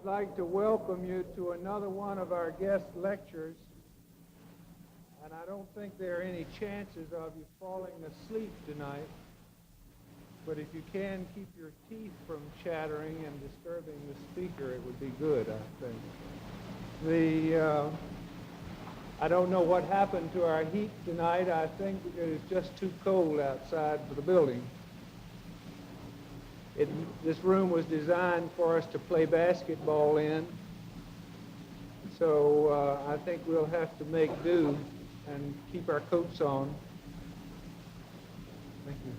like to welcome you to another one of our guest lectures. And I don't think there are any chances of you falling asleep tonight. But if you can keep your teeth from chattering and disturbing the speaker, it would be good, I think. I don't know what happened to our heat tonight. I think it is just too cold outside for the building. This room was designed for us to play basketball in, so I think we'll have to make do and keep our coats on. Thank you.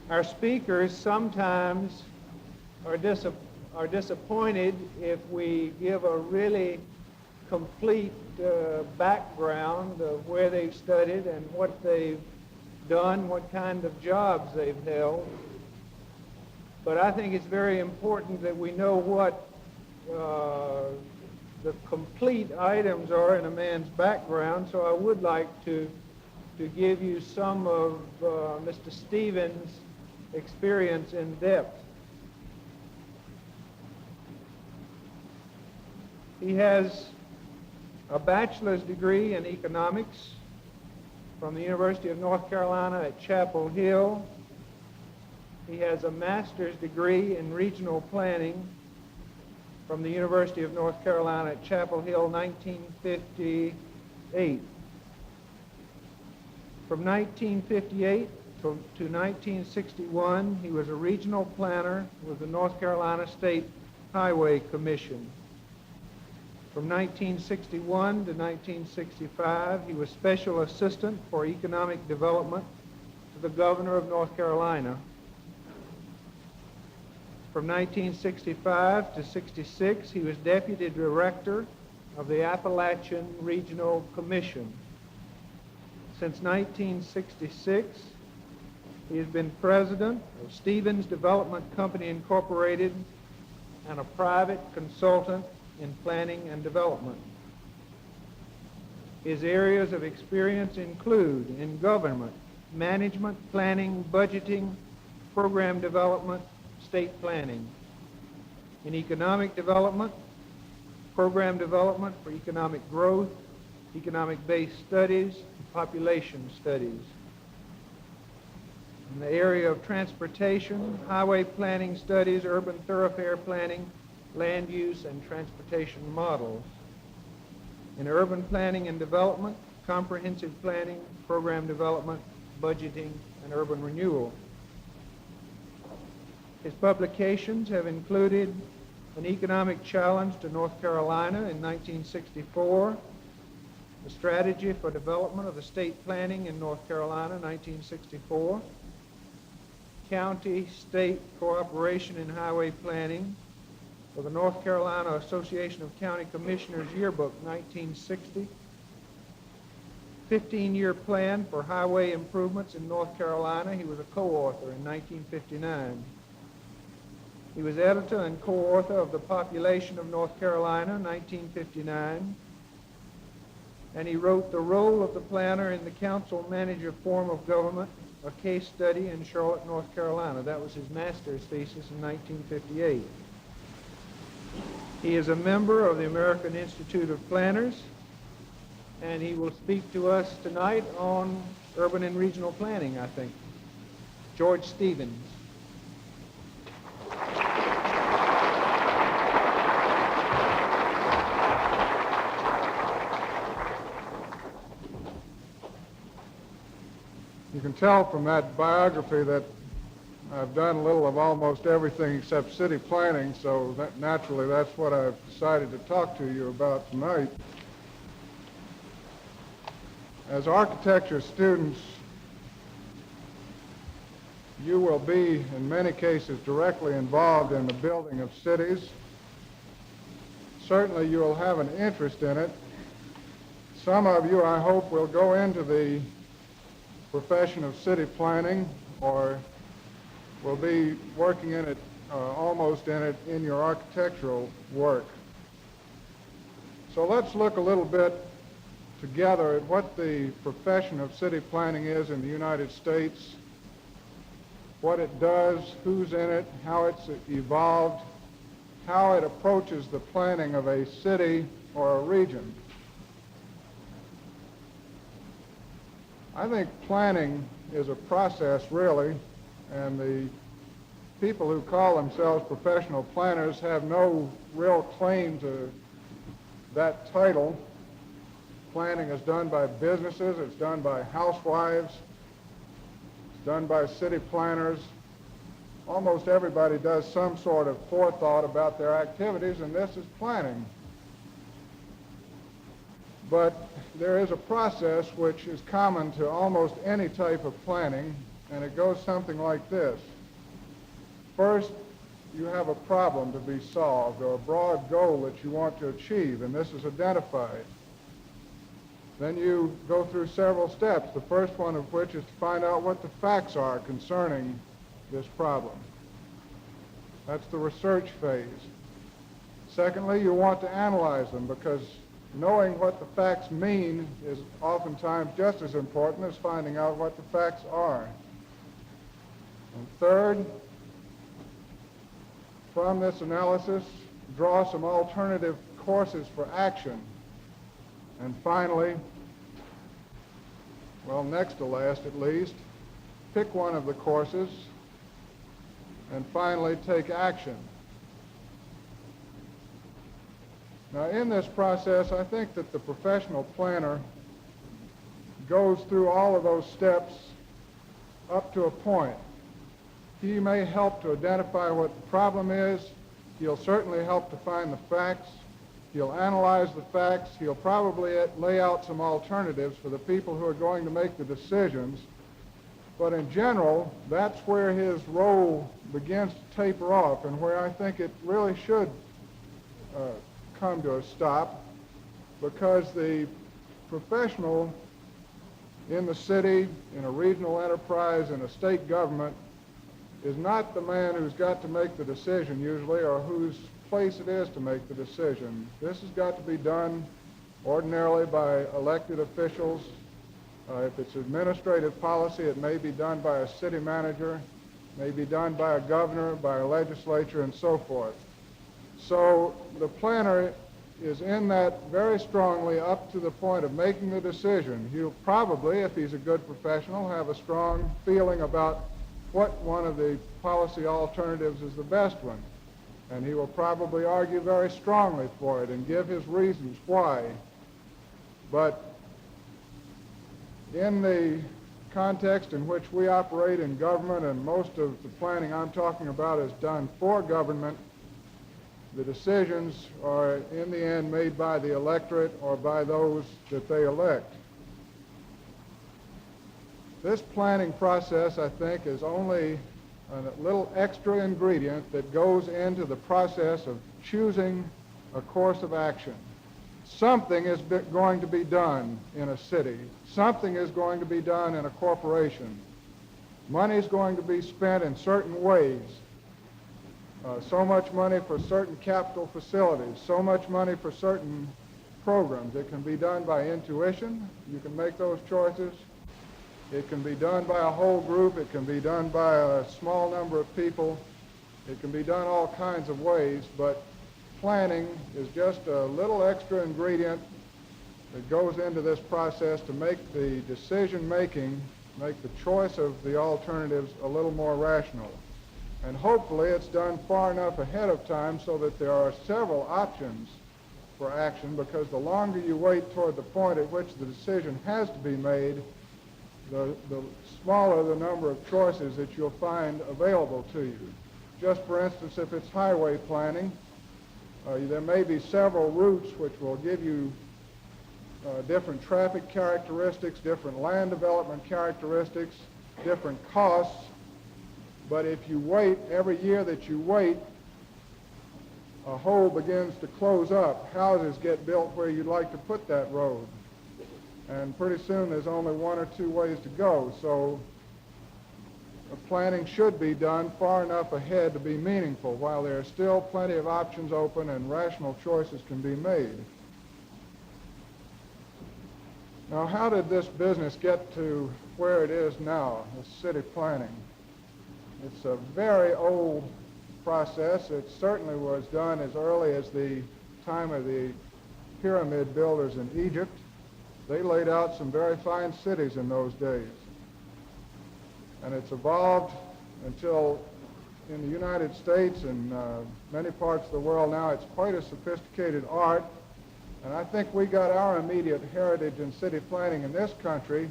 Our speakers sometimes are disappointed if we give a really complete background of where they've studied and what they've done, what kind of jobs they've held. But I think it's very important that we know what the complete items are in a man's background, so I would like to give you some of Mr. Stevens' experience in depth. He has a bachelor's degree in economics from the University of North Carolina at Chapel Hill. He has a master's degree in regional planning from the University of North Carolina at Chapel Hill, 1958. From 1958 to 1961, he was a regional planner with the North Carolina State Highway Commission. From 1961 to 1965, he was Special Assistant for Economic Development to the Governor of North Carolina. From 1965 to 66, he was Deputy Director of the Appalachian Regional Commission. Since 1966, he has been President of Stevens Development Company Incorporated and a private consultant in planning and development. His areas of experience include in government, management, planning, budgeting, program development, state planning. In economic development, program development for economic growth, economic-based studies, and population studies. In the area of transportation, highway planning studies, urban thoroughfare planning, land use and transportation models. In urban planning and development, comprehensive planning, program development, budgeting, and urban renewal. His publications have included An Economic Challenge to North Carolina in 1964, The Strategy for Development of the State Planning in North Carolina, 1964, County-State Cooperation in Highway Planning, for the North Carolina Association of County Commissioners Yearbook, 1960, 15-year plan for highway improvements in North Carolina. He was a co-author in 1959. He was editor and co-author of The Population of North Carolina, 1959. And he wrote The Role of the Planner in the Council-Manager Form of Government, a case study in Charlotte, North Carolina. That was his master's thesis in 1958. He is a member of the American Institute of Planners, and he will speak to us tonight on urban and regional planning, I think. George Stevens. You can tell from that biography that I've done a little of almost everything except city planning, so naturally that's what I've decided to talk to you about tonight. As architecture students, you will be, in many cases, directly involved in the building of cities. Certainly you will have an interest in it. Some of you, I hope, will go into the profession of city planning or will be working in it, almost in it, in your architectural work. So let's look a little bit together at what the profession of city planning is in the United States, what it does, who's in it, how it's evolved, how it approaches the planning of a city or a region. I think planning is a process, really, and the people who call themselves professional planners have no real claim to that title. Planning is done by businesses, it's done by housewives, it's done by city planners. Almost everybody does some sort of forethought about their activities, and this is planning. But there is a process which is common to almost any type of planning, and it goes something like this. First, you have a problem to be solved or a broad goal that you want to achieve, and this is identified. Then you go through several steps, the first one of which is to find out what the facts are concerning this problem. That's the research phase. Secondly, you want to analyze them, because knowing what the facts mean is oftentimes just as important as finding out what the facts are. And third, from this analysis, draw some alternative courses for action. And finally, well, next to last at least, pick one of the courses and finally take action. Now, in this process, I think that the professional planner goes through all of those steps up to a point. He may help to identify what the problem is. He'll certainly help to find the facts. He'll analyze the facts. He'll probably lay out some alternatives for the people who are going to make the decisions. But in general, that's where his role begins to taper off, and where I think it really should come to a stop, because the professional in the city, in a regional enterprise, in a state government, is not the man who's got to make the decision usually, or whose place it is to make the decision. This has got to be done ordinarily by elected officials. If it's administrative policy, it may be done by a city manager, may be done by a governor, by a legislature, and so forth. So the planner is in that very strongly up to the point of making the decision. He'll probably, if he's a good professional, have a strong feeling about what one of the policy alternatives is the best one. And he will probably argue very strongly for it and give his reasons why. But in the context in which we operate in government, and most of the planning I'm talking about is done for government, the decisions are in the end made by the electorate or by those that they elect. This planning process, I think, is only a little extra ingredient that goes into the process of choosing a course of action. Something is going to be done in a city. Something is going to be done in a corporation. Money is going to be spent in certain ways. So much money for certain capital facilities, so much money for certain programs. It can be done by intuition. You can make those choices. It can be done by a whole group. It can be done by a small number of people. It can be done all kinds of ways, but planning is just a little extra ingredient that goes into this process to make the decision-making, make the choice of the alternatives a little more rational. And hopefully it's done far enough ahead of time so that there are several options for action, because the longer you wait toward the point at which the decision has to be made, the smaller the number of choices that you'll find available to you. Just for instance, if it's highway planning, there may be several routes which will give you different traffic characteristics, different land development characteristics, different costs. But if you wait, every year that you wait, a hole begins to close up. Houses get built where you'd like to put that road. And pretty soon there's only one or two ways to go. So planning should be done far enough ahead to be meaningful, while there are still plenty of options open and rational choices can be made. Now, how did this business get to where it is now, the city planning? It's a very old process. It certainly was done as early as the time of the pyramid builders in Egypt. They laid out some very fine cities in those days. And it's evolved until in the United States and many parts of the world now, it's quite a sophisticated art. And I think we got our immediate heritage in city planning in this country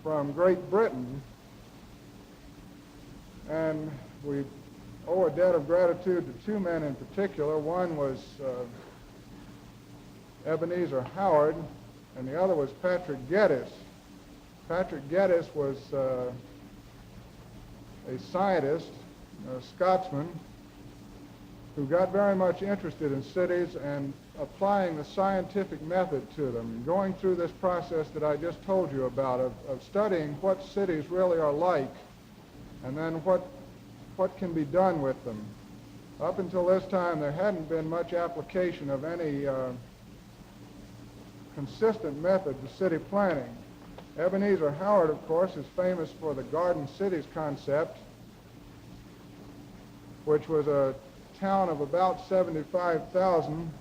from Great Britain. And we owe a debt of gratitude to two men in particular. One was Ebenezer Howard, and the other was Patrick Geddes. Patrick Geddes was a scientist, a Scotsman, who got very much interested in cities and applying the scientific method to them, going through this process that I just told you about of studying what cities really are like and then what can be done with them. Up until this time, there hadn't been much application of any consistent method to city planning. Ebenezer Howard, of course, is famous for the Garden Cities concept, which was a town of about 75,000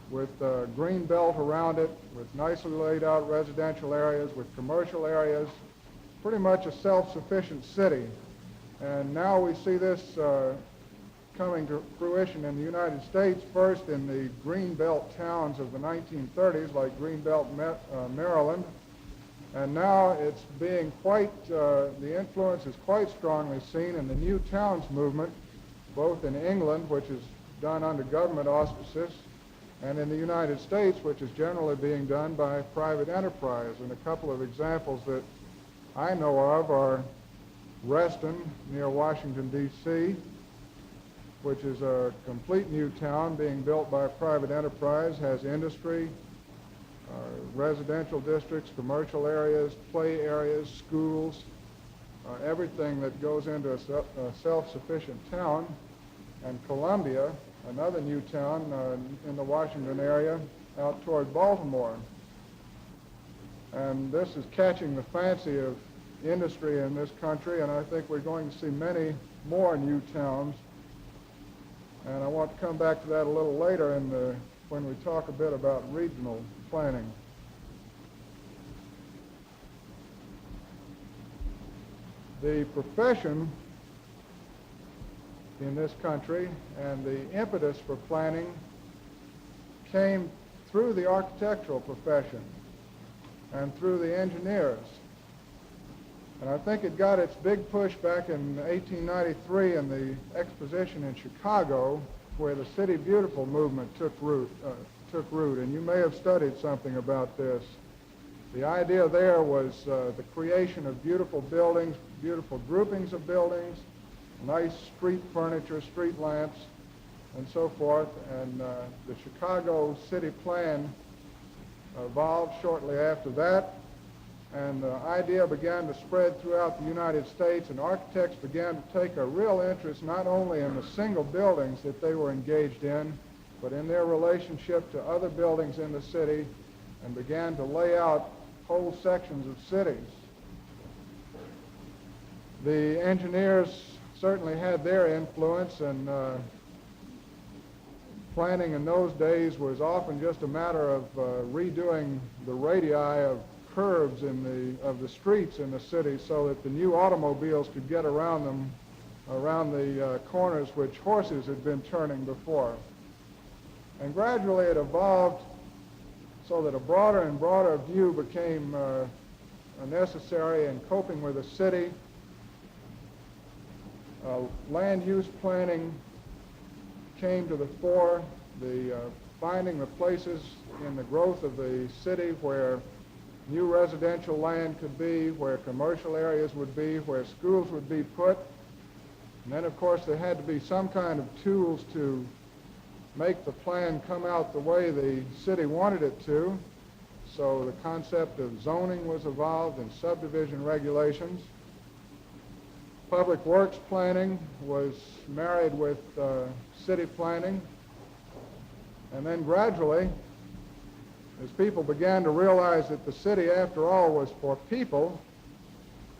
with a green belt around it, with nicely laid out residential areas, with commercial areas, pretty much a self-sufficient city. And now we see this coming to fruition in the United States, first in the Greenbelt towns of the 1930s, like Greenbelt, Maryland. And now it's being quite, the influence is quite strongly seen in the New Towns movement, both in England, which is done under government auspices, and in the United States, which is generally being done by private enterprise. And a couple of examples that I know of are Reston, near Washington, D.C., which is a complete new town being built by a private enterprise, has industry, residential districts, commercial areas, play areas, schools, everything that goes into a self-sufficient town. And Columbia, another new town in the Washington area, out toward Baltimore. And this is catching the fancy of industry in this country, and I think we're going to see many more new towns. And I want to come back to that a little later when we talk a bit about regional planning. The profession in this country and the impetus for planning came through the architectural profession and through the engineers. And I think it got its big push back in 1893 in the exposition in Chicago, where the City Beautiful movement took root. And you may have studied something about this. The idea there was the creation of beautiful buildings, beautiful groupings of buildings, nice street furniture, street lamps, and so forth. And the Chicago city plan evolved shortly after that. And the idea began to spread throughout the United States, and architects began to take a real interest not only in the single buildings that they were engaged in, but in their relationship to other buildings in the city, and began to lay out whole sections of cities. The engineers certainly had their influence, and planning in those days was often just a matter of redoing the radii of curves of the streets in the city so that the new automobiles could get around them, around the corners which horses had been turning before. And gradually it evolved so that a broader and broader view became necessary in coping with a city. Land use planning came to the fore, finding the places in the growth of the city where new residential land could be, where commercial areas would be, where schools would be put. And then, of course, there had to be some kind of tools to make the plan come out the way the city wanted it to. So the concept of zoning was evolved and subdivision regulations. Public works planning was married with city planning. And then gradually, as people began to realize that the city, after all, was for people,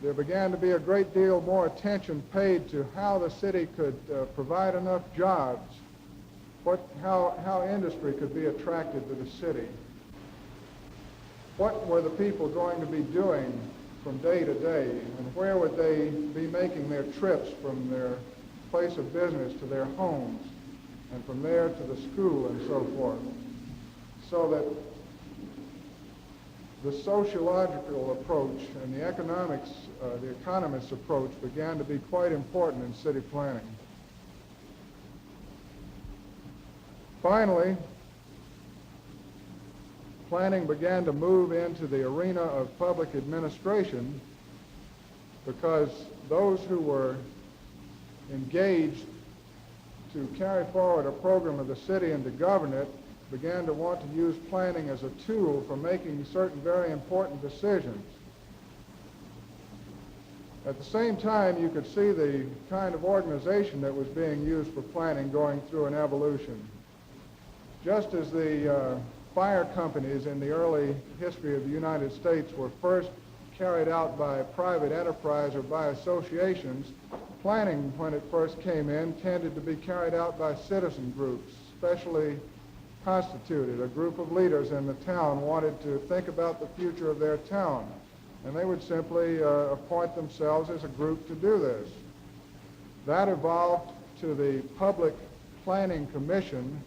there began to be a great deal more attention paid to how the city could provide enough jobs, how industry could be attracted to the city. What were the people going to be doing from day to day, and where would they be making their trips from their place of business to their homes, and from there to the school and so forth, so that the sociological approach and the economist's approach began to be quite important in city planning. Finally, planning began to move into the arena of public administration because those who were engaged to carry forward a program of the city and to govern it began to want to use planning as a tool for making certain very important decisions. At the same time, you could see the kind of organization that was being used for planning going through an evolution. Just as the fire companies in the early history of the United States were first carried out by private enterprise or by associations, planning, when it first came in, tended to be carried out by citizen groups, specially constituted. A group of leaders in the town wanted to think about the future of their town, and they would simply appoint themselves as a group to do this. That evolved to the Public Planning Commission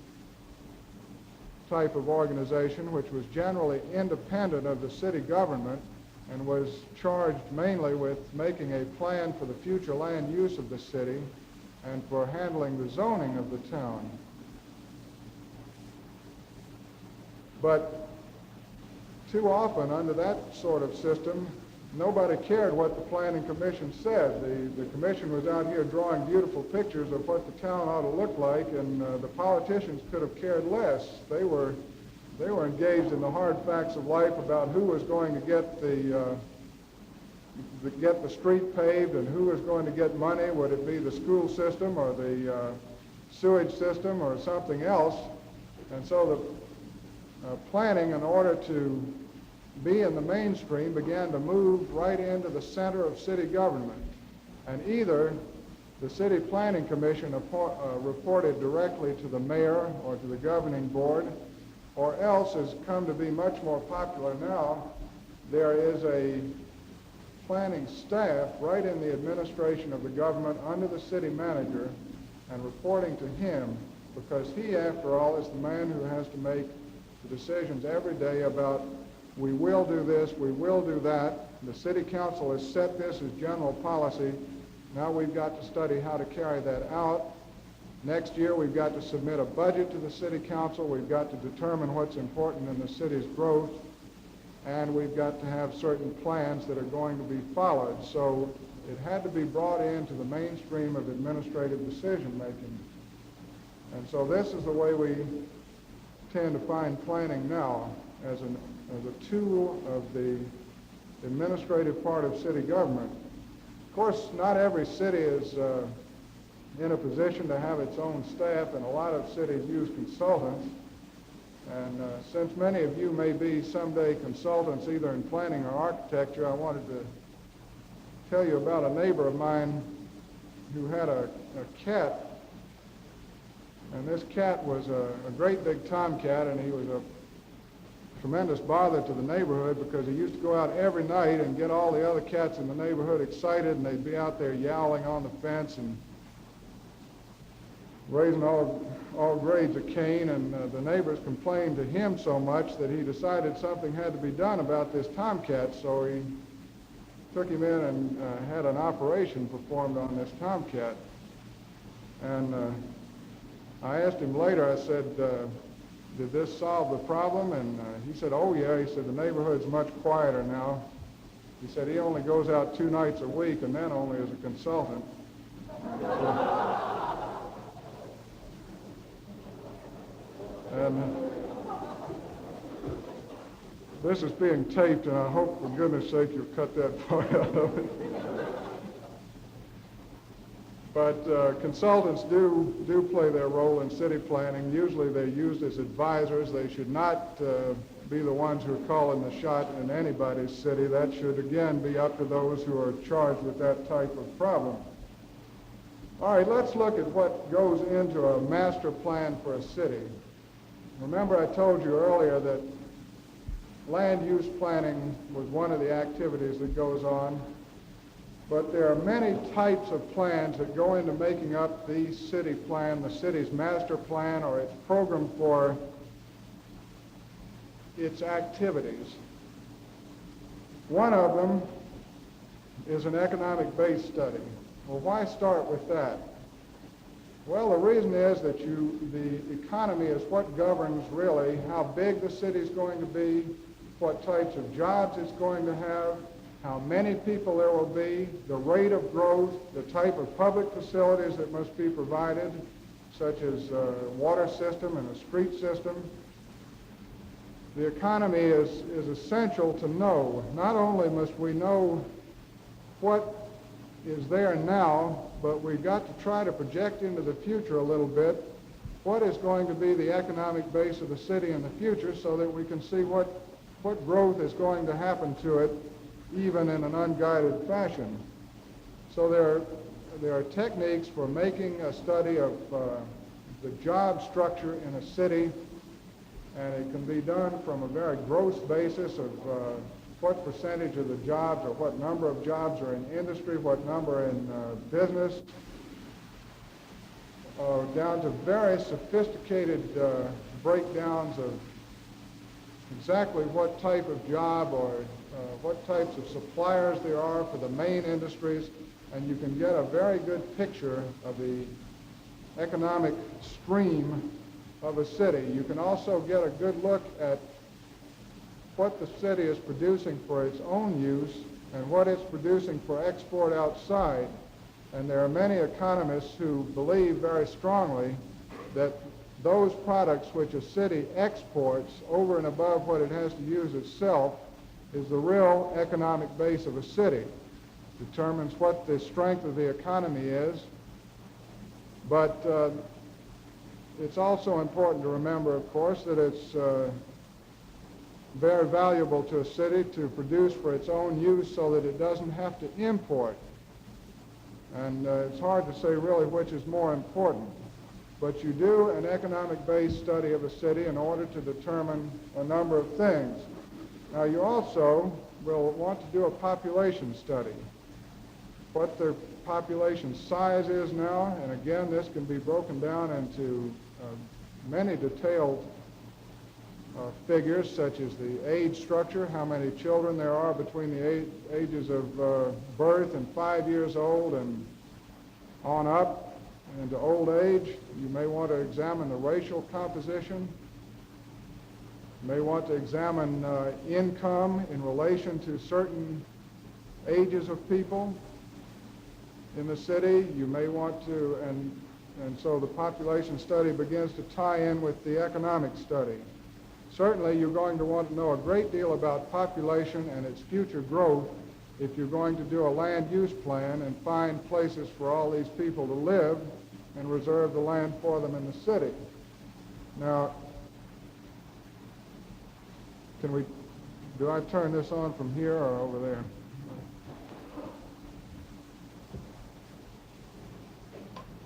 type of organization, which was generally independent of the city government and was charged mainly with making a plan for the future land use of the city and for handling the zoning of the town. But too often, under that sort of system, nobody cared what the Planning Commission said. The commission was out here drawing beautiful pictures of what the town ought to look like, and the politicians could have cared less. They were engaged in the hard facts of life about who was going to get the street paved and who was going to get money. Would it be the school system or the sewage system or something else? And so the planning, in order to be in the mainstream, began to move right into the center of city government. And either the City Planning Commission reported directly to the mayor or to the governing board, or else, has come to be much more popular now, there is a planning staff right in the administration of the government under the city manager and reporting to him, because he, after all, is the man who has to make the decisions every day about we will do this, we will do that. The city council has set this as general policy. Now we've got to study how to carry that out. Next year we've got to submit a budget to the city council. We've got to determine what's important in the city's growth. And we've got to have certain plans that are going to be followed. So it had to be brought into the mainstream of administrative decision making. And so this is the way we tend to find planning now as a tool of the administrative part of city government. Of course, not every city is in a position to have its own staff, and a lot of cities use consultants. And since many of you may be someday consultants either in planning or architecture, I wanted to tell you about a neighbor of mine who had a cat. And this cat was a great big tomcat, and he was a tremendous bother to the neighborhood because he used to go out every night and get all the other cats in the neighborhood excited, and they'd be out there yowling on the fence and raising all grades of Cain, and the neighbors complained to him so much that he decided something had to be done about this tomcat, so he took him in and had an operation performed on this tomcat. And I asked him later, I said, did this solve the problem? And he said, oh yeah. He said, the neighborhood's much quieter now. He said he only goes out 2 nights a week, and then only as a consultant. And this is being taped, and I hope, for goodness sake, you'll cut that part out of it. But consultants do play their role in city planning. Usually they're used as advisors. They should not be the ones who are calling the shot in anybody's city. That should, again, be up to those who are charged with that type of problem. All right, let's look at what goes into a master plan for a city. Remember, I told you earlier that land use planning was one of the activities that goes on, but there are many types of plans that go into making up the city plan, the city's master plan, or its program for its activities. One of them is an economic base study. Well, why start with that? Well, the reason is that the economy is what governs really how big the city is going to be, what types of jobs it's going to have, how many people there will be, the rate of growth, the type of public facilities that must be provided, such as a water system and a street system. The economy is essential to know. Not only must we know what is there now, but we've got to try to project into the future a little bit what is going to be the economic base of the city in the future so that we can see what growth is going to happen to it even in an unguided fashion. So there are techniques for making a study of the job structure in a city, and it can be done from a very gross basis of what percentage of the jobs or what number of jobs are in industry, what number in business, down to very sophisticated breakdowns of exactly what type of job or what types of suppliers there are for the main industries, and you can get a very good picture of the economic stream of a city. You can also get a good look at what the city is producing for its own use and what it's producing for export outside. And there are many economists who believe very strongly that those products which a city exports over and above what it has to use itself is the real economic base of a city. It determines what the strength of the economy is. But it's also important to remember, of course, that it's very valuable to a city to produce for its own use so that it doesn't have to import. And it's hard to say really which is more important. But you do an economic-based study of a city in order to determine a number of things. Now, you also will want to do a population study. What the population size is now, and again, this can be broken down into many detailed figures, such as the age structure, how many children there are between the ages of birth and 5 years old and on up into old age. You may want to examine the racial composition. You may want to examine income in relation to certain ages of people in the city. You may want to, and so the population study begins to tie in with the economic study. Certainly, you're going to want to know a great deal about population and its future growth if you're going to do a land use plan and find places for all these people to live and reserve the land for them in the city. Now, do I turn this on from here or over there?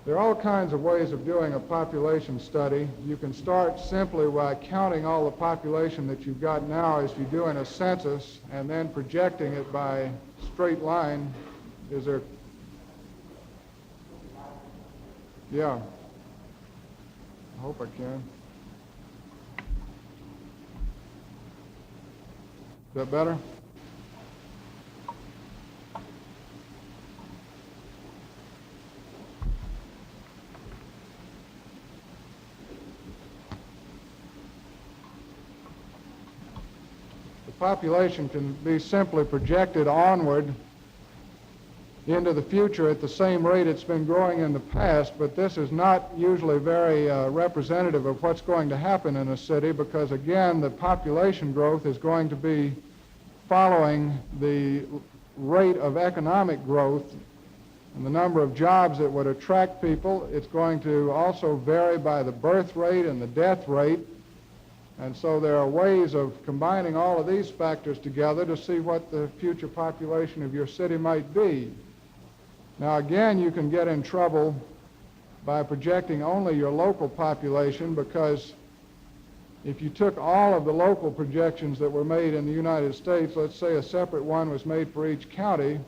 There are all kinds of ways of doing a population study. You can start simply by counting all the population that you've got now as you do in a census and then projecting it by straight line. Is there? Yeah. I hope I can. Is that better? Population can be simply projected onward into the future at the same rate it's been growing in the past, but this is not usually very representative of what's going to happen in a city because, again, the population growth is going to be following the rate of economic growth and the number of jobs that would attract people. It's going to also vary by the birth rate and the death rate. And so there are ways of combining all of these factors together to see what the future population of your city might be. Now again, you can get in trouble by projecting only your local population, because if you took all of the local projections that were made in the United States, let's say a separate one was made for each county,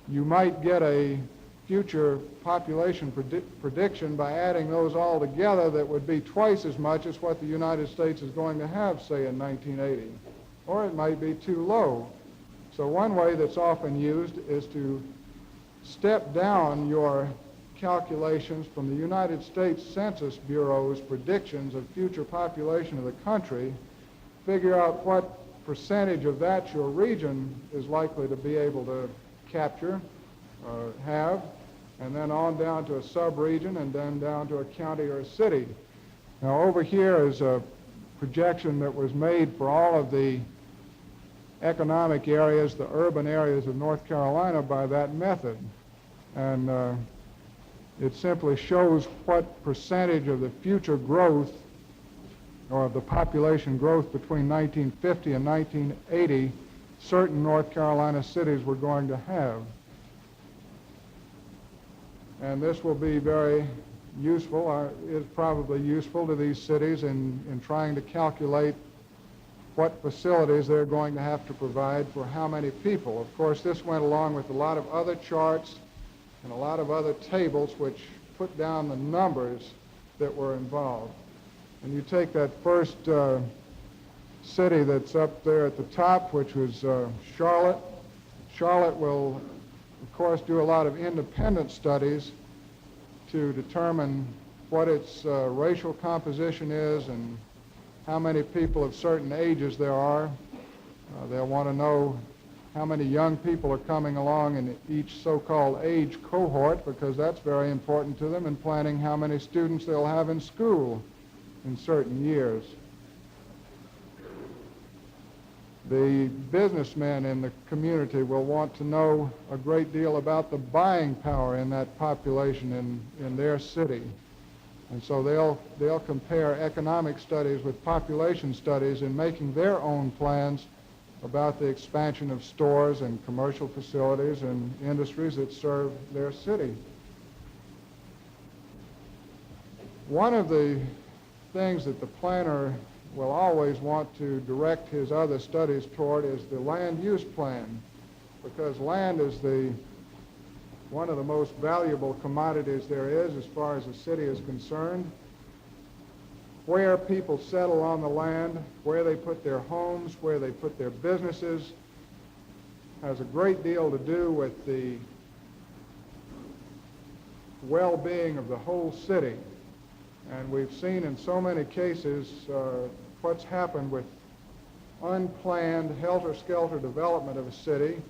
you might get a future population prediction by adding those all together that would be twice as much as what the United States is going to have, say, in 1980. Or it might be too low. So one way that's often used is to step down your calculations from the United States Census Bureau's predictions of future population of the country, figure out what percentage of that your region is likely to be able to capture or have, and then on down to a sub-region, and then down to a county or a city. Now over here is a projection that was made for all of the economic areas, the urban areas of North Carolina, by that method. And it simply shows what percentage of the future growth, or of the population growth between 1950 and 1980, certain North Carolina cities were going to have. And this will be very useful, is probably useful to these cities in trying to calculate what facilities they're going to have to provide for how many people. Of course, this went along with a lot of other charts and a lot of other tables which put down the numbers that were involved. And you take that first city that's up there at the top, which was Charlotte. Charlotte will, of course, do a lot of independent studies to determine what its racial composition is and how many people of certain ages there are. They'll want to know how many young people are coming along in each so-called age cohort, because that's very important to them in planning how many students they'll have in school in certain years. The businessmen in the community will want to know a great deal about the buying power in that population in their city. And so they'll compare economic studies with population studies in making their own plans about the expansion of stores and commercial facilities and industries that serve their city. One of the things that the planner will always want to direct his other studies toward is the land use plan, because land is one of the most valuable commodities there is as far as a city is concerned. Where people settle on the land, where they put their homes, where they put their businesses, has a great deal to do with the well-being of the whole city. And we've seen in so many cases what's happened with unplanned helter-skelter development of a city,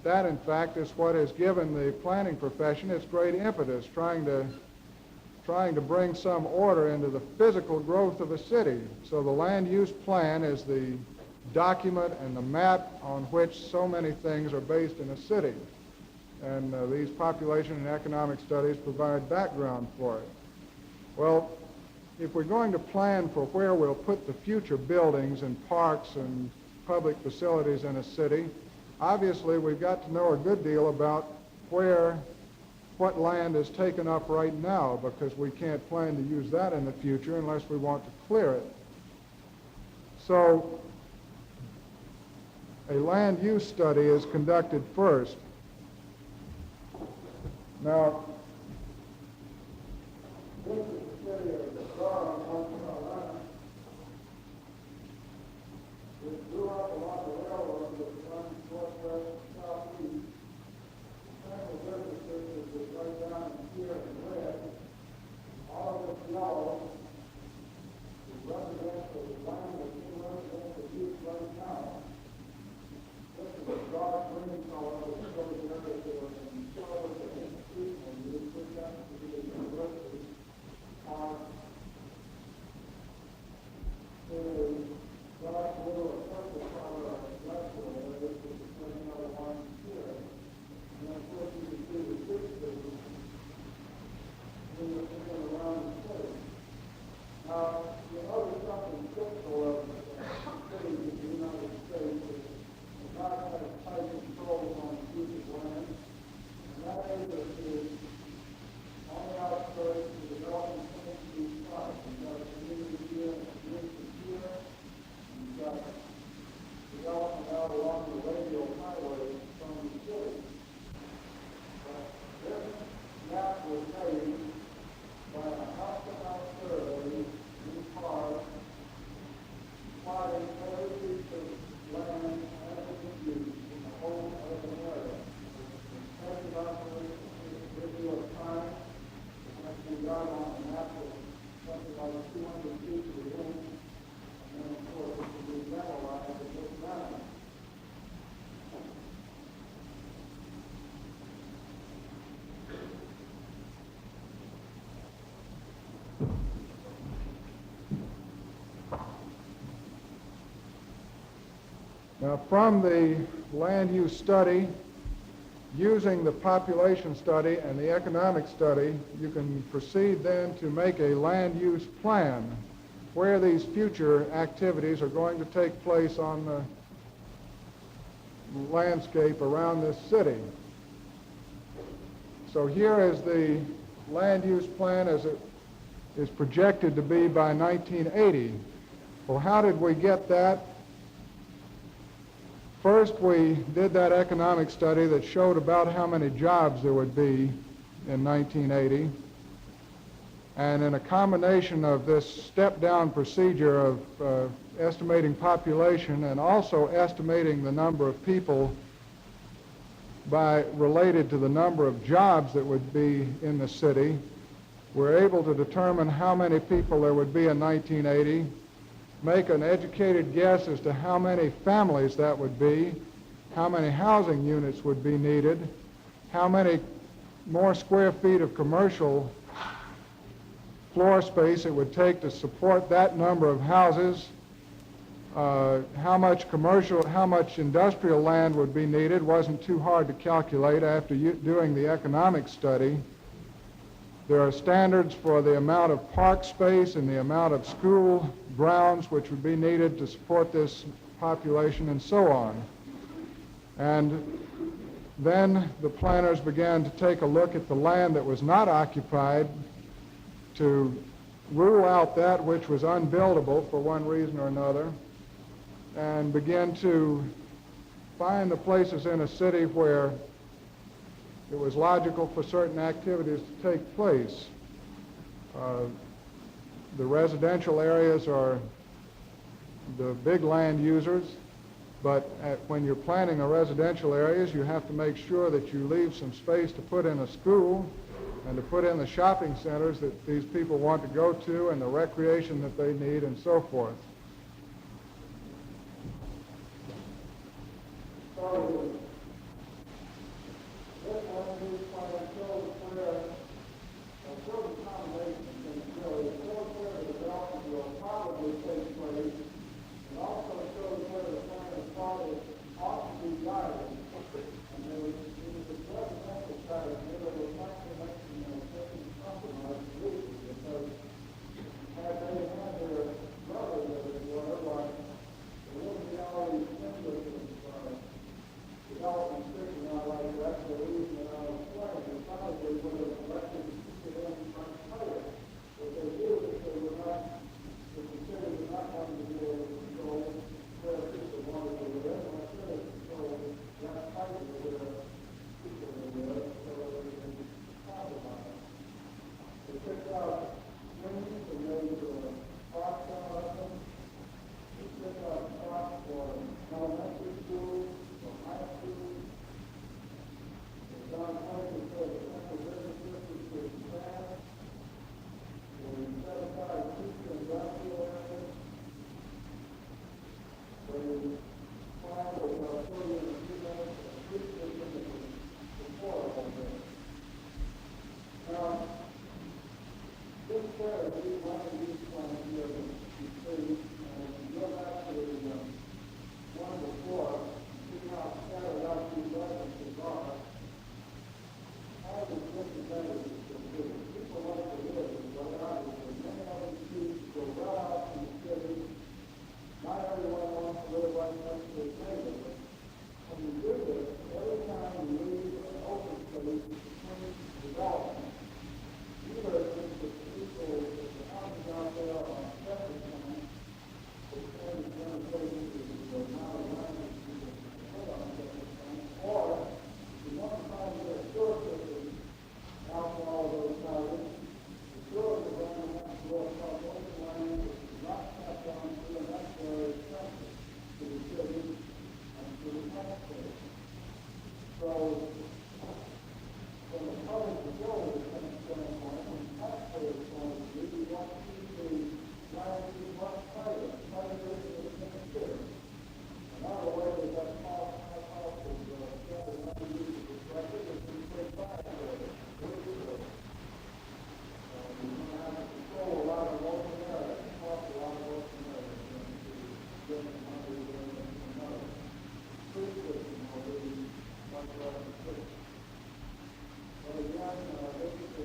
that in fact is what has given the planning profession its great impetus, trying to bring some order into the physical growth of a city. So the land use plan is the document and the map on which so many things are based in a city. And these population and economic studies provide background for it. Well, if we're going to plan for where we'll put the future buildings and parks and public facilities in a city, obviously we've got to know a good deal about what land is taken up right now, because we can't plan to use that in the future unless we want to clear it. So a land use study is conducted first. Now, this is the city of Durham, North Carolina. It grew up along the railroad that runs northwest and southeast. Central business district is right down here in red. All of this yellow is residential land that's in residential use right now. This is a dark green color that shows the areas that are in silver and institutional use. Now, from the land use study, using the population study and the economic study, you can proceed then to make a land use plan where these future activities are going to take place on the landscape around this city. So here is the land use plan as it is projected to be by 1980. Well, how did we get that? First, we did that economic study that showed about how many jobs there would be in 1980. And in a combination of this step-down procedure of estimating population and also estimating the number of people related to the number of jobs that would be in the city, we're able to determine how many people there would be in 1980, make an educated guess as to how many families that would be, how many housing units would be needed, how many more square feet of commercial floor space it would take to support that number of houses, how much industrial land would be needed. Wasn't too hard to calculate after doing the economic study. There are standards for the amount of park space and the amount of school grounds which would be needed to support this population and so on. And then the planners began to take a look at the land that was not occupied to rule out that which was unbuildable for one reason or another, and begin to find the places in a city where it was logical for certain activities to take place. The residential areas are the big land users, but when you're planning the residential areas, you have to make sure that you leave some space to put in a school and to put in the shopping centers that these people want to go to and the recreation that they need and so forth. So this land use plan shows where shows a combination of things really. It shows where the development will probably take place. It also shows where the plan is thought it ought to be guided. And there was a residential side of it that was likely making a certain compromise solution because had they had their brother that was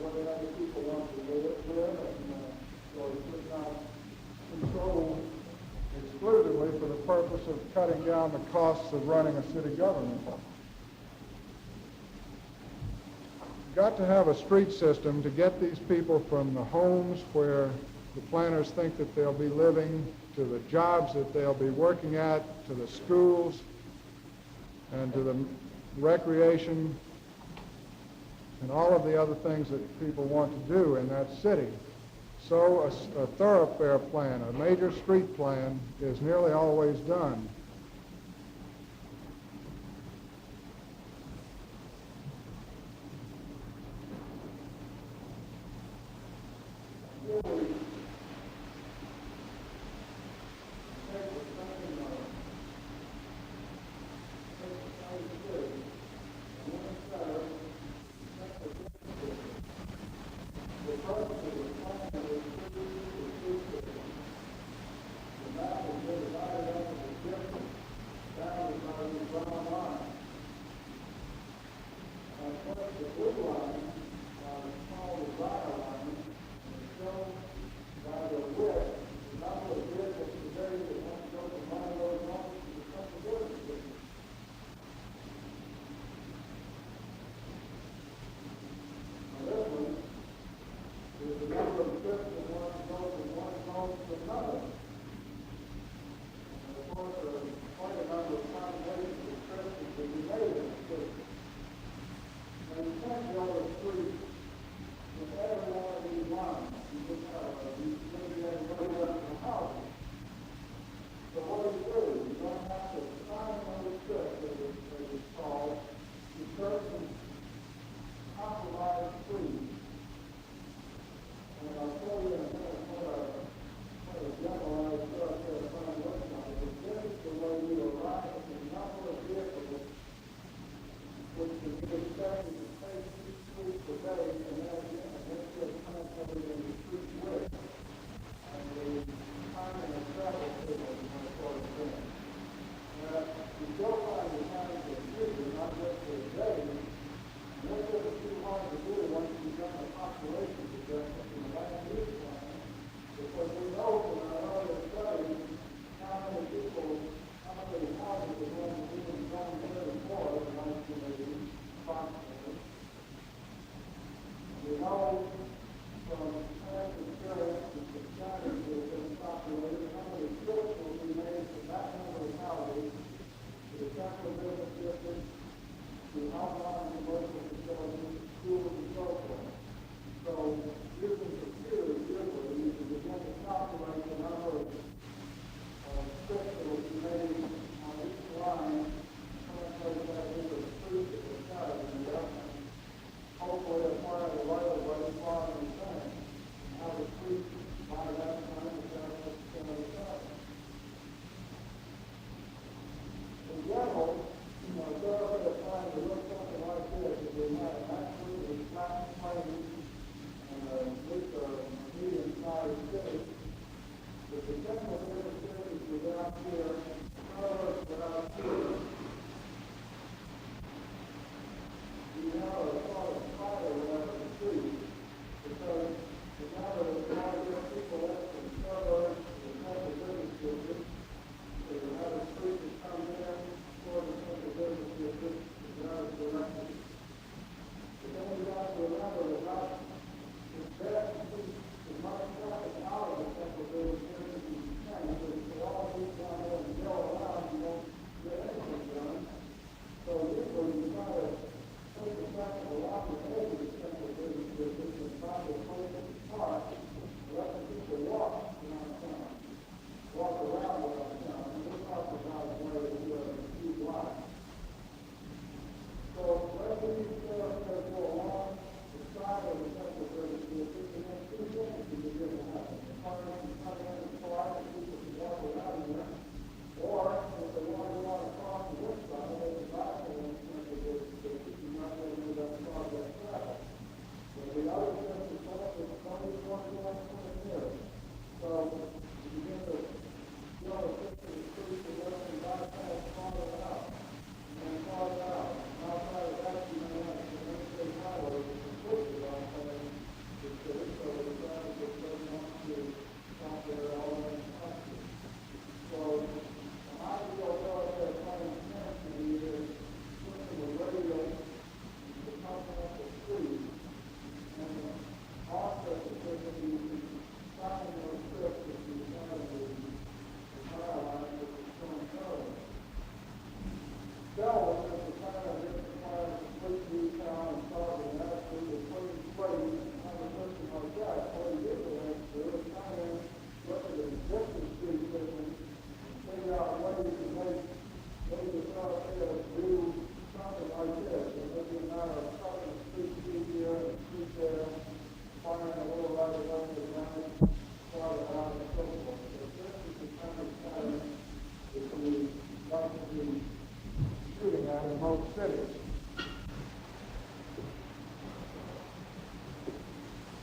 way other people want to live, and so he could not control exclusively for the purpose of cutting down the costs of running a city government. Got to have a street system to get these people from the homes where the planners think that they'll be living, to the jobs that they'll be working at, to the schools, and to the recreation, and all of the other things that people want to do in that city. So a thoroughfare plan, a major street plan, is nearly always done.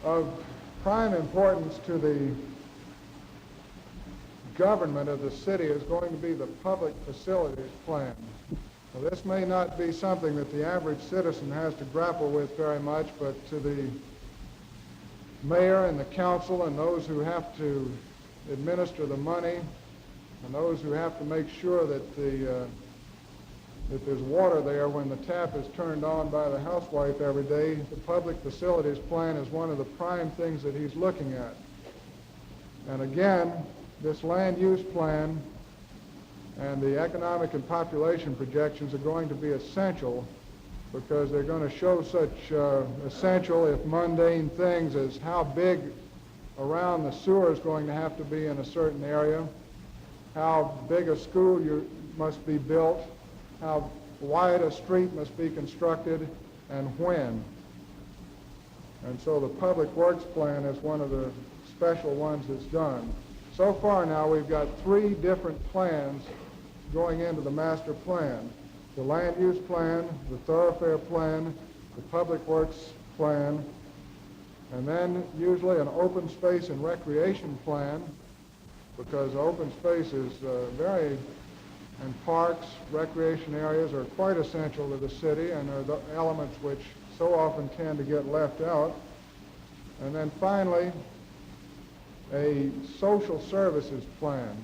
Of prime importance to the government of the city is going to be the public facilities plan. Now, this may not be something that the average citizen has to grapple with very much, but to the mayor and the council and those who have to administer the money and those who have to make sure that that there's water there when the tap is turned on by the housewife every day, the public facilities plan is one of the prime things that he's looking at. And again, this land use plan and the economic and population projections are going to be essential because they're going to show such essential, if mundane, things as how big around the sewer is going to have to be in a certain area, how big a school must be built, how wide a street must be constructed, and when. And so the Public Works Plan is one of the special ones that's done. So far now we've got 3 different plans going into the master plan. The land use plan, the thoroughfare plan, the Public Works plan, and then usually an open space and recreation plan, because open space is and parks, recreation areas are quite essential to the city and are the elements which so often tend to get left out. And then finally, a social services plan,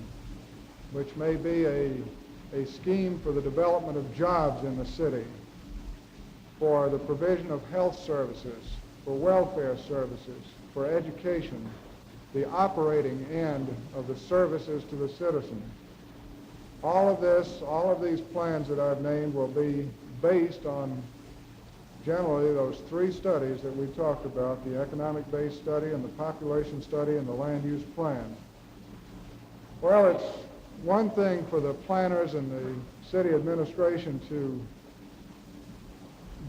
which may be a scheme for the development of jobs in the city, for the provision of health services, for welfare services, for education, the operating end of the services to the citizen. All of these plans that I've named will be based on generally those 3 studies that we talked about, the economic-based study and the population study and the land use plan. Well, it's one thing for the planners and the city administration to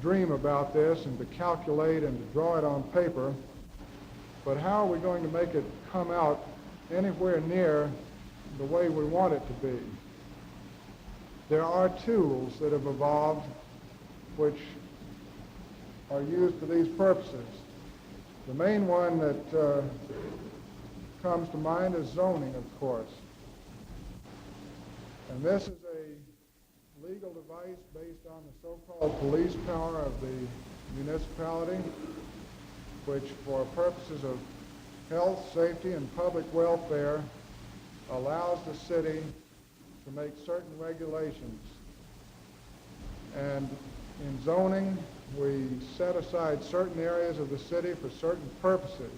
dream about this and to calculate and to draw it on paper, but how are we going to make it come out anywhere near the way we want it to be? There are tools that have evolved which are used for these purposes. The main one that comes to mind is zoning, of course. And this is a legal device based on the so-called police power of the municipality, which for purposes of health, safety, and public welfare allows the city to make certain regulations. And in zoning, we set aside certain areas of the city for certain purposes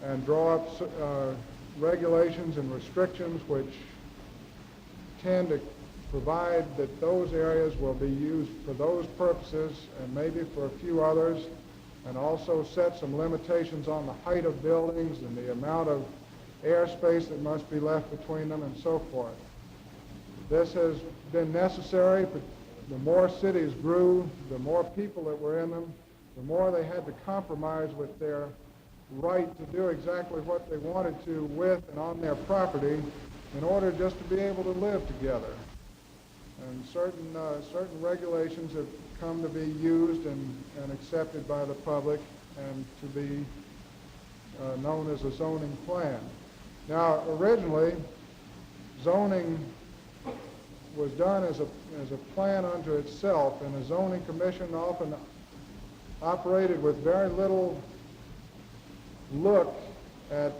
and draw up regulations and restrictions which tend to provide that those areas will be used for those purposes and maybe for a few others, and also set some limitations on the height of buildings and the amount of airspace that must be left between them and so forth. This has been necessary, but the more cities grew, the more people that were in them, the more they had to compromise with their right to do exactly what they wanted to with and on their property in order just to be able to live together. And certain regulations have come to be used and accepted by the public and to be known as a zoning plan. Now, originally, zoning was done as a plan unto itself, and the zoning commission often operated with very little look at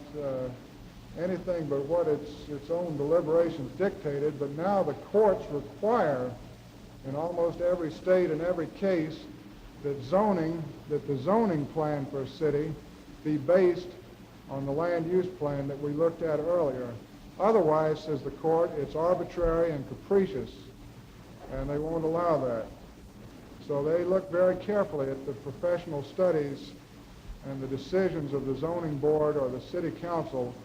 anything but what its own deliberations dictated. But now the courts require in almost every state and every case that the zoning plan for a city be based on the land use plan that we looked at earlier. Otherwise, says the court, it's arbitrary and capricious, and they won't allow that. So they look very carefully at the professional studies and the decisions of the zoning board or the city council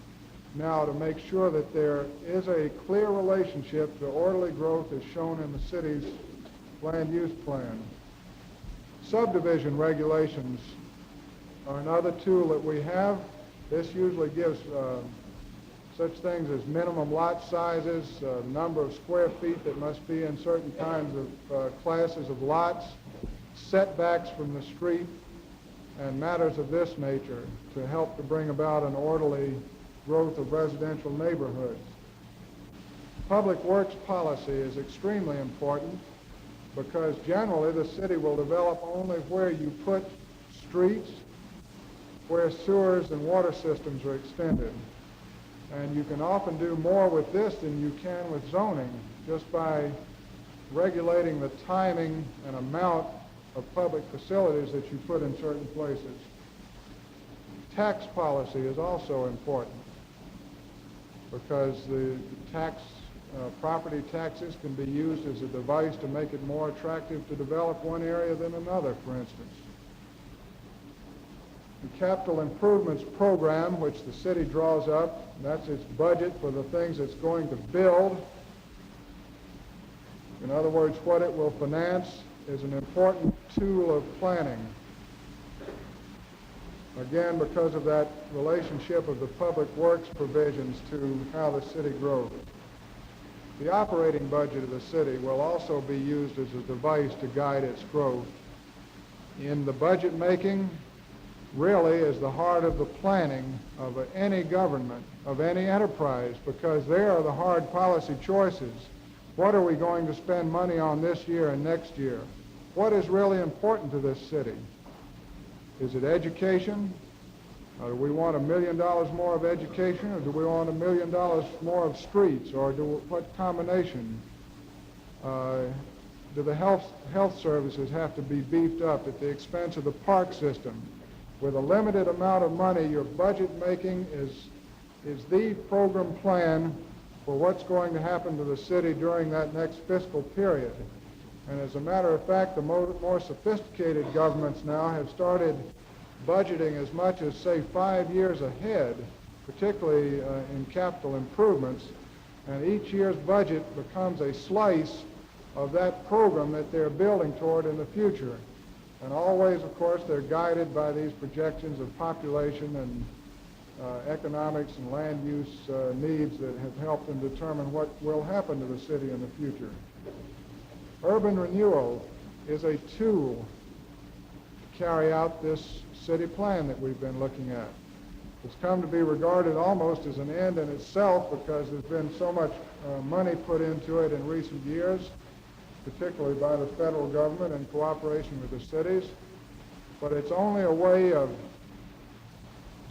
now to make sure that there is a clear relationship to orderly growth as shown in the city's land use plan. Subdivision regulations are another tool that we have. This usually gives such things as minimum lot sizes, number of square feet that must be in certain kinds of classes of lots, setbacks from the street, and matters of this nature to help to bring about an orderly growth of residential neighborhoods. Public works policy is extremely important because generally the city will develop only where you put streets, where sewers and water systems are extended. And you can often do more with this than you can with zoning just by regulating the timing and amount of public facilities that you put in certain places. Tax policy is also important because the property taxes can be used as a device to make it more attractive to develop one area than another, for instance. The capital improvements program, which the city draws up, that's its budget for the things it's going to build. In other words, what it will finance is an important tool of planning. Again, because of that relationship of the public works provisions to how the city grows. The operating budget of the city will also be used as a device to guide its growth. In the budget making, really is the heart of the planning of any government, of any enterprise, because there are the hard policy choices. What are we going to spend money on this year and next year? What is really important to this city? Is it education? Do we want $1 million more of education, or do we want $1 million more of streets, or what combination? Do the health services have to be beefed up at the expense of the park system? With a limited amount of money, your budget making is the program plan for what's going to happen to the city during that next fiscal period. And as a matter of fact, the more sophisticated governments now have started budgeting as much as, say, 5 years ahead, particularly in capital improvements, and each year's budget becomes a slice of that program that they're building toward in the future. And always, of course, they're guided by these projections of population and economics and land use needs that have helped them determine what will happen to the city in the future. Urban renewal is a tool to carry out this city plan that we've been looking at. It's come to be regarded almost as an end in itself because there's been so much money put into it in recent years, particularly by the federal government in cooperation with the cities. But it's only a way of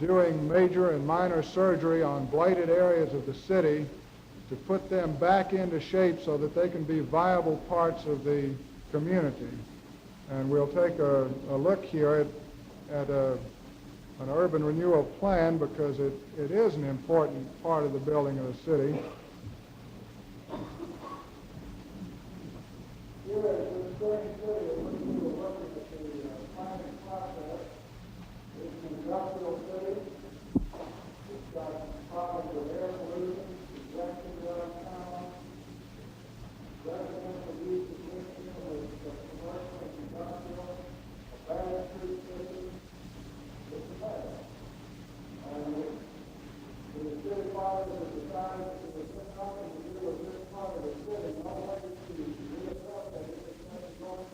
doing major and minor surgery on blighted areas of the city to put them back into shape so that they can be viable parts of the community. And we'll take a look here at an urban renewal plan because it is an important part of the building of the city. Here is the spring city of which we were looking at the planning process. It's an industrial city. It's got problems with air pollution, congestion downtown, residential use of mixture with commercial and industrial, a bad street system. It's a mess. And the city fathers have decided that there's nothing to do with this part of the city, no way to rehabilitate it, it's going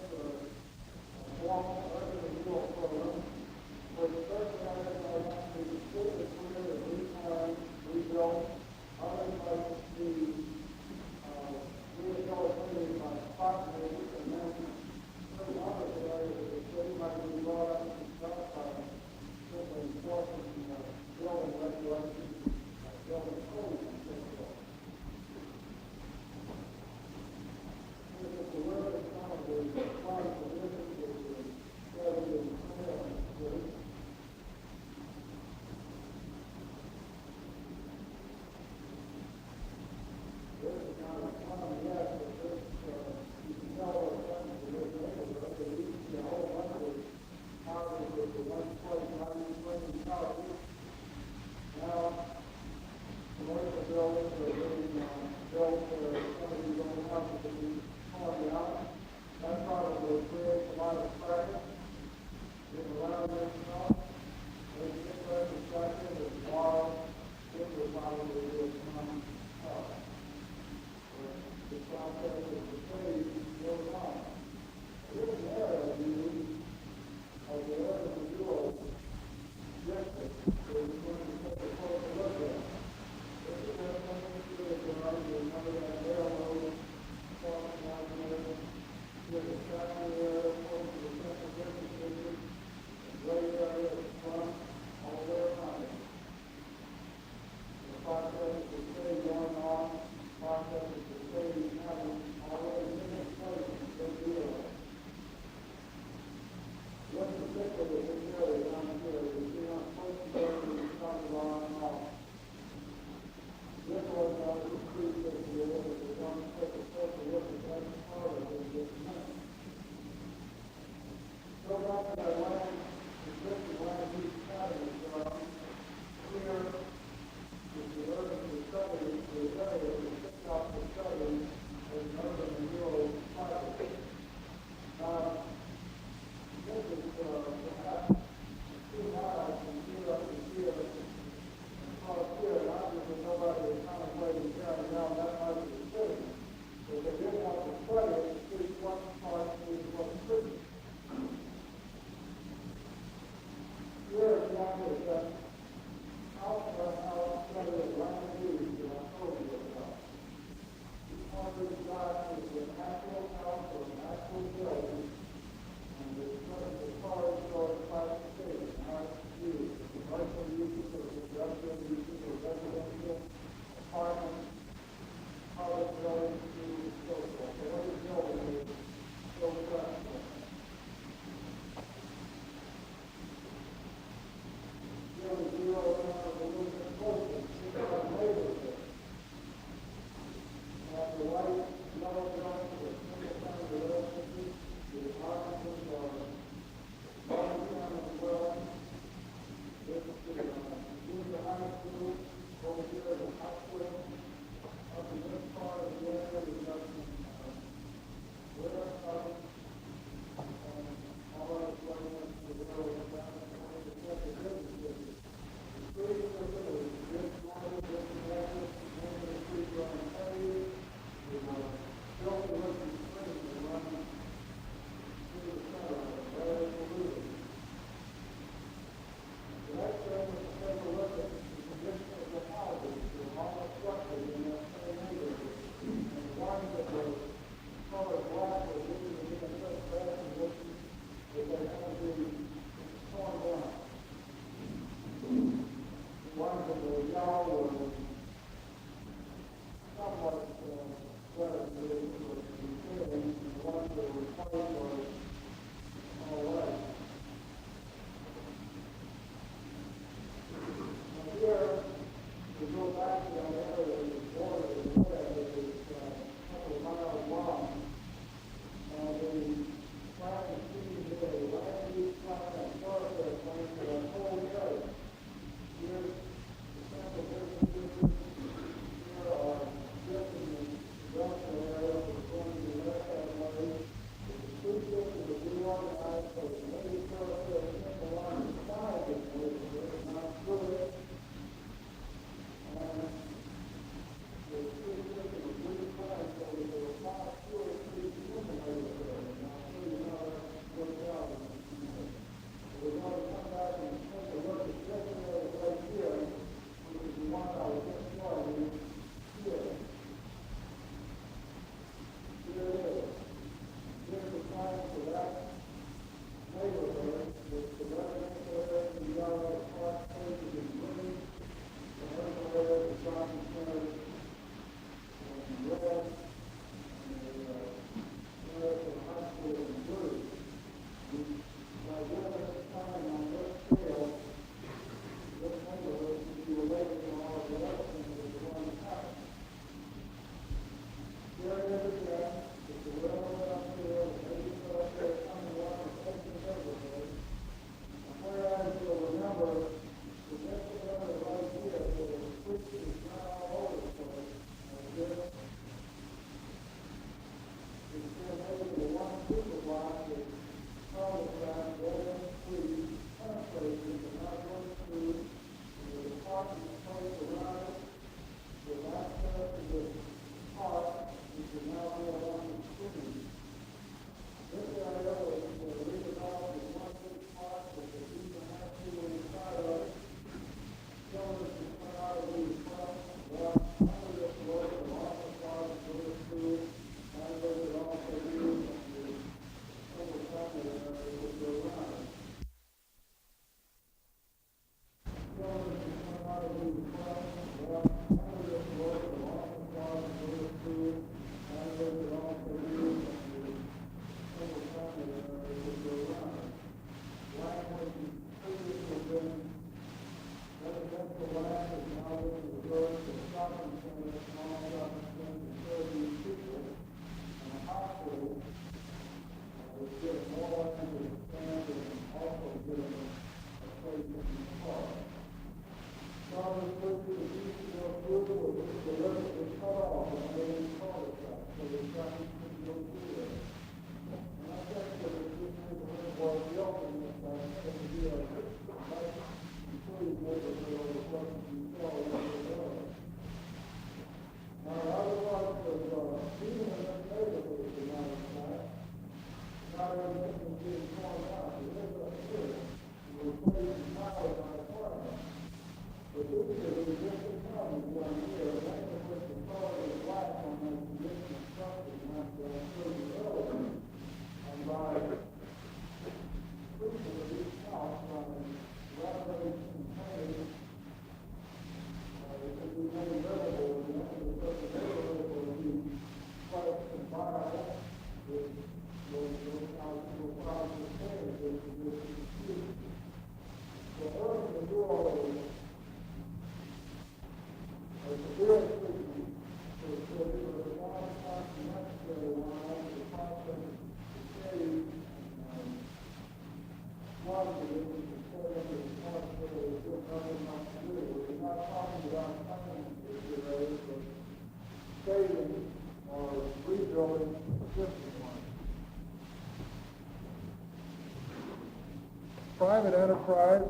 Private enterprise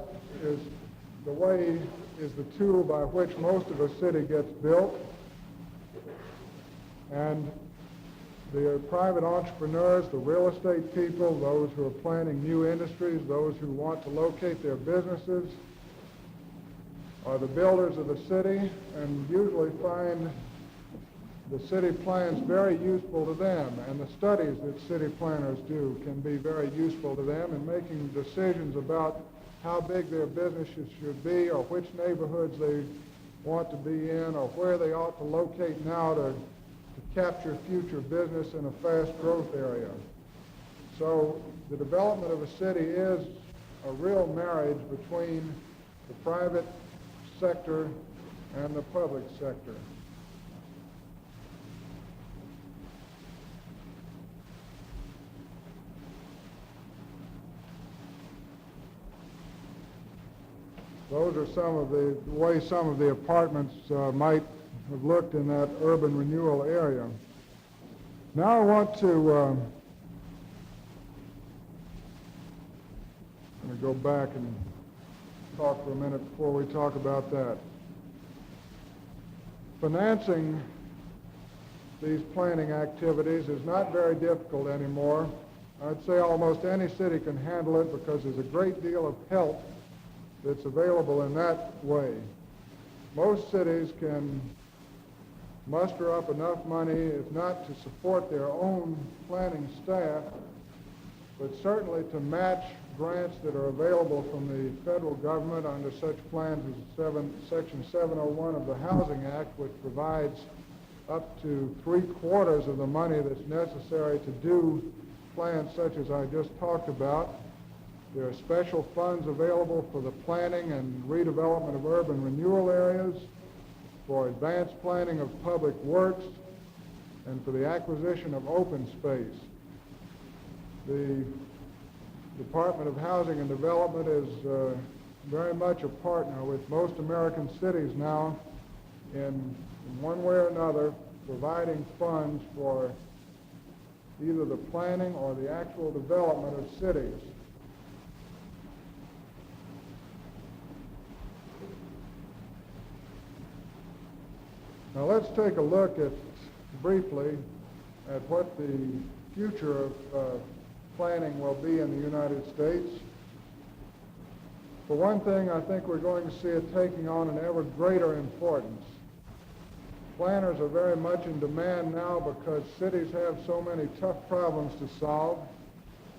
is the tool by which most of a city gets built. And the private entrepreneurs, the real estate people, those who are planning new industries, those who want to locate their businesses, are the builders of the city and usually find the city plans very useful to them, and the studies that city planners do can be very useful to them in making decisions about how big their businesses should be, or which neighborhoods they want to be in, or where they ought to locate now to capture future business in a fast growth area. So the development of a city is a real marriage between the private sector and the public sector. Those are some of the way some of the apartments might have looked in that urban renewal area. Now I want to I'm going to go back and talk for a minute before we talk about that. Financing these planning activities is not very difficult anymore. I'd say almost any city can handle it because there's a great deal of help that's available in that way. Most cities can muster up enough money, if not to support their own planning staff, but certainly to match grants that are available from the federal government under such plans as Section 701 of the Housing Act, which provides up to 3/4 of the money that's necessary to do plans such as I just talked about. There are special funds available for the planning and redevelopment of urban renewal areas, for advanced planning of public works, and for the acquisition of open space. The Department of Housing and Development is very much a partner with most American cities now in one way or another providing funds for either the planning or the actual development of cities. Now let's take a look at, briefly, at what the future of planning will be in the United States. For one thing, I think we're going to see it taking on an ever greater importance. Planners are very much in demand now because cities have so many tough problems to solve,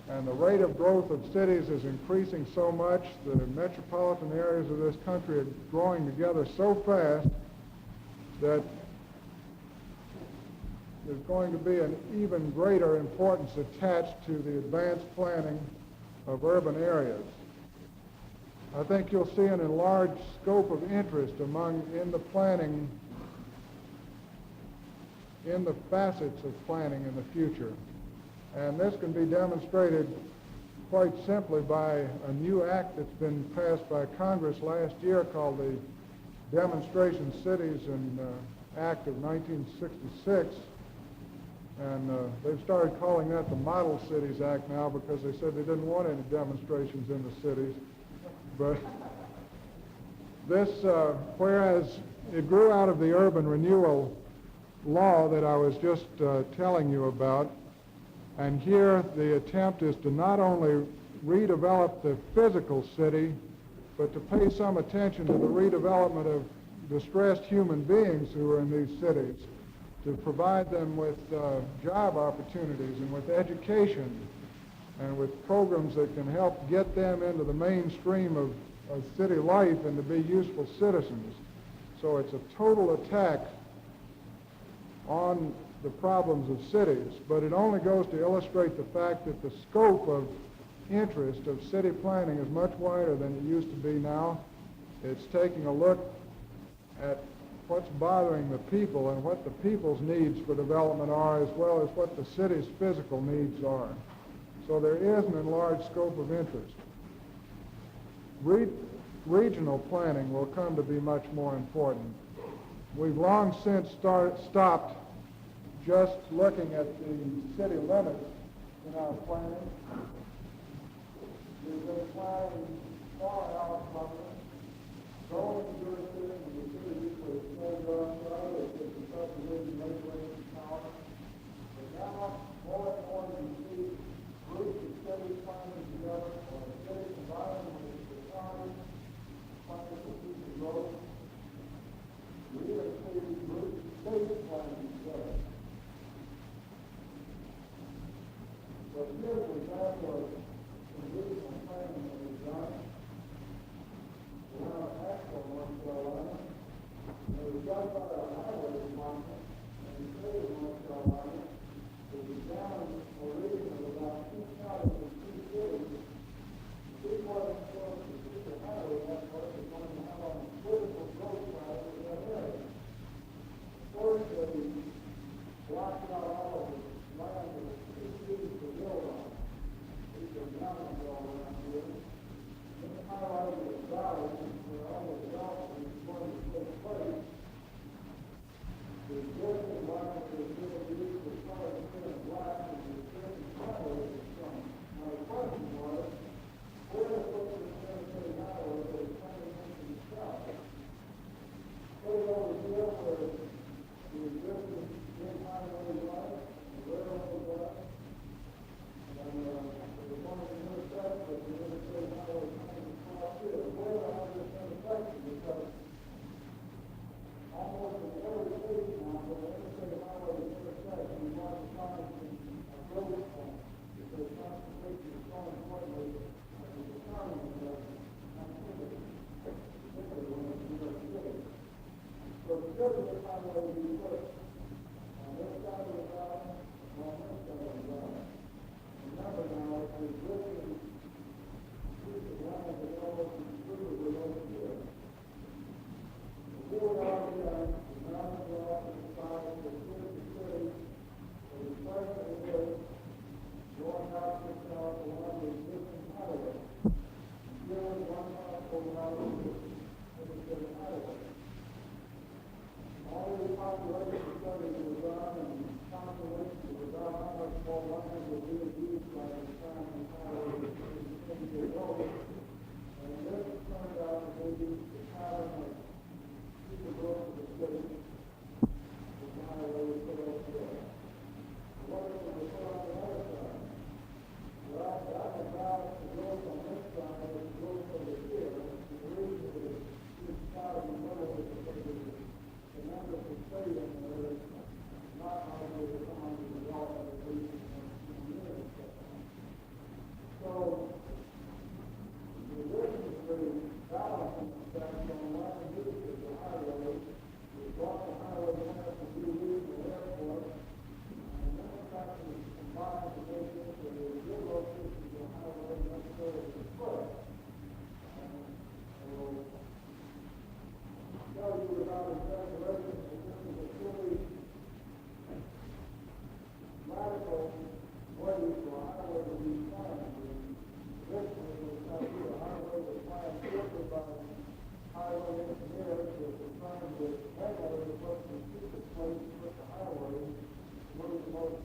and the rate of growth of cities is increasing so much. The metropolitan areas of this country are growing together so fast that there's going to be an even greater importance attached to the advanced planning of urban areas. I think you'll see an enlarged scope of interest in the planning, in the facets of planning in the future. And this can be demonstrated quite simply by a new act that's been passed by Congress last year called the Demonstration Cities Act of 1966. And they've started calling that the Model Cities Act now because they said they didn't want any demonstrations in the cities. But this, whereas it grew out of the urban renewal law that I was just telling you about, and here the attempt is to not only redevelop the physical city, but to pay some attention to the redevelopment of distressed human beings who are in these cities, to provide them with job opportunities and with education and with programs that can help get them into the mainstream of city life and to be useful citizens. So it's a total attack on the problems of cities, but it only goes to illustrate the fact that the scope of interest of city planning is much wider than it used to be now. It's taking a look at what's bothering the people and what the people's needs for development are, as well as what the city's physical needs are. So there is an enlarged scope of interest. Regional planning will come to be much more important. We've long since stopped just looking at the city limits in our planning. We've been planning far out from them. Going to jurisdiction of the city usually stands outside of the subdivision regulating power. But now, more and more you see groups of city planning together, or a city combining with the county, planning for future growth. We even see groups of state planning together. But here's an example of some regional planning that was done. Around Asheville, North Carolina, and it was done by the highway department and the state of North Carolina. It was down a region of about 2 counties and 2 cities. This wasn't supposed to be the highway network. It was going to have a political growth plan in that area. First, they blocked out all of the land that was too big to build on. These are mountains all around here. Then highlighted the valley where all the development is going to take place. The existing land that is being used for colored in black and the existing highway is shown. Now the question was, where is this interstate highway that is coming into the south? Put it over here where the existing big highway was, the railroad was, and we're going to intersect with the interstate highway coming across here. Where are this intersection? Because almost in every case now, where the interstate highway intersects, we want to find a growth point, because transportation is so important as a determinant of activity, particularly when it's New York City. So the physical highway will be put on this side of the valley, on this side of the valley. Remember now, it's the existing piece of land that almost exclusively over here. Before we are again, the mountains are off to the side of the city, and the place that it is, going out to the south along the existing highway. Here is one mile going out of the interstate highway. All the population studies were done and calculations were done how much more land would be used by the time the highway was 10 years old. And this turned out to be the pattern of future growth of the city. The highway was put up there. What if it was put on the other side? Well, that about the growth on this side and the growth over here. The reason is this side in the middle is because of the tremendous estate in there is not only the time to develop the region and community. So, the reason for the balancing effect on land use of the highway is brought the highway down to be used for airport, and then it's actually combined to make it so the good locations of the highway necessarily to put. Tell you about exaggeration, that this is a truly radical way for a highway to be planned. Originally, it was not here. A highway was planned strictly by highway engineers who were concerned with when they were supposed to keep the place to put the highway, what is the most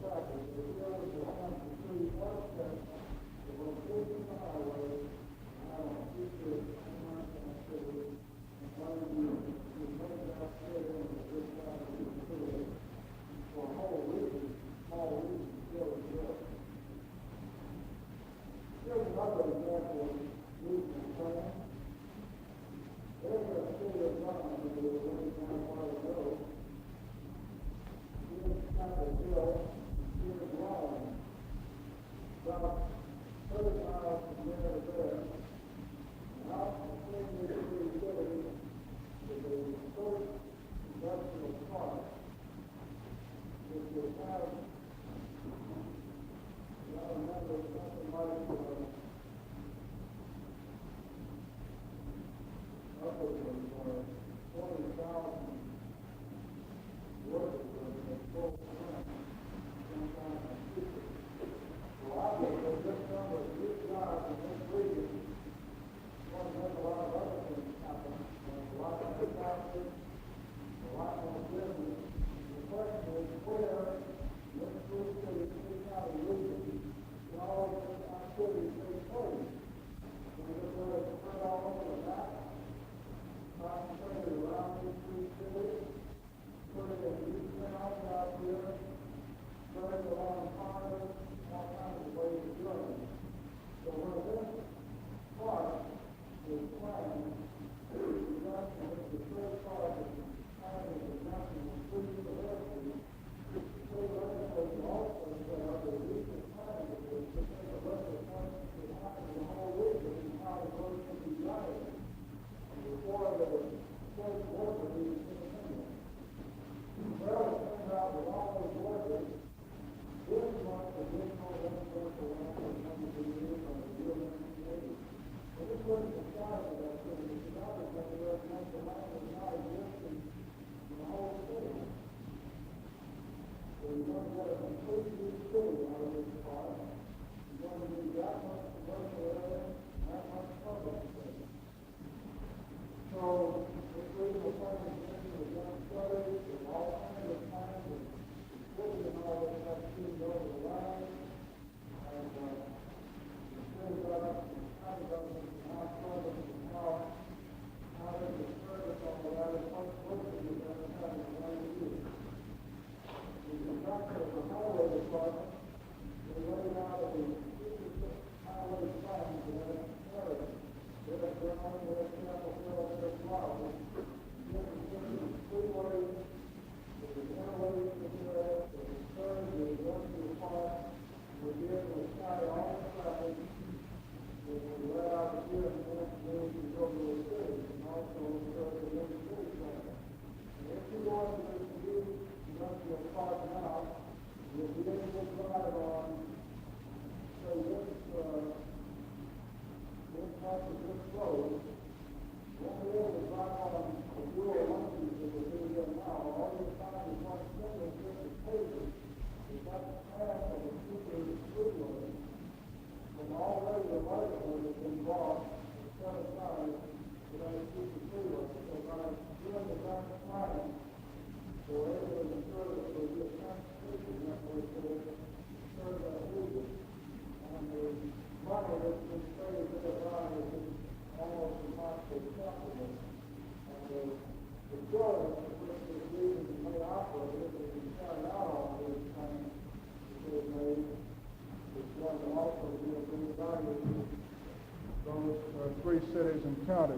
Three cities and counties.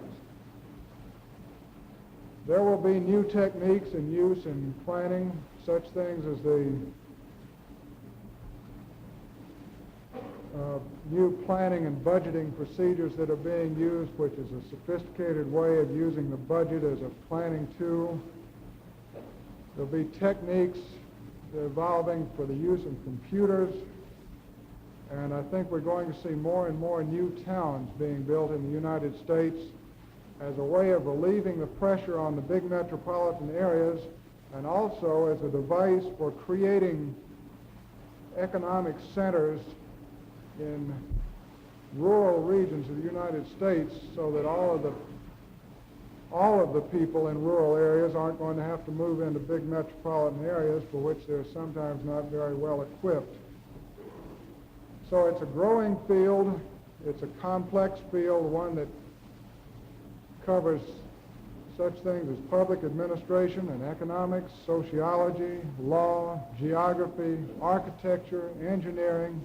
There will be new techniques in use in planning, such things as the new planning and budgeting procedures that are being used, which is a sophisticated way of using the budget as a planning tool. There'll be techniques evolving for the use of computers, and I think we're going to see more and more new towns being built in the United States as a way of relieving the pressure on the big metropolitan areas, and also as a device for creating economic centers in rural regions of the United States, so that all of the all of the people in rural areas aren't going to have to move into big metropolitan areas for which they're sometimes not very well equipped. So it's a growing field. It's a complex field, one that covers such things as public administration and economics, sociology, law, geography, architecture, engineering.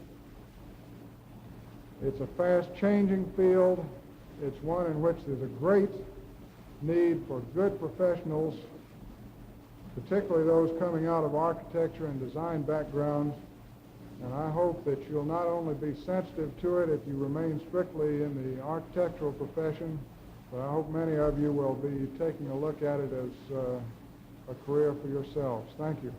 It's a fast-changing field. It's one in which there's a great need for good professionals, particularly those coming out of architecture and design backgrounds. And I hope that you'll not only be sensitive to it if you remain strictly in the architectural profession, but I hope many of you will be taking a look at it as a career for yourselves. Thank you.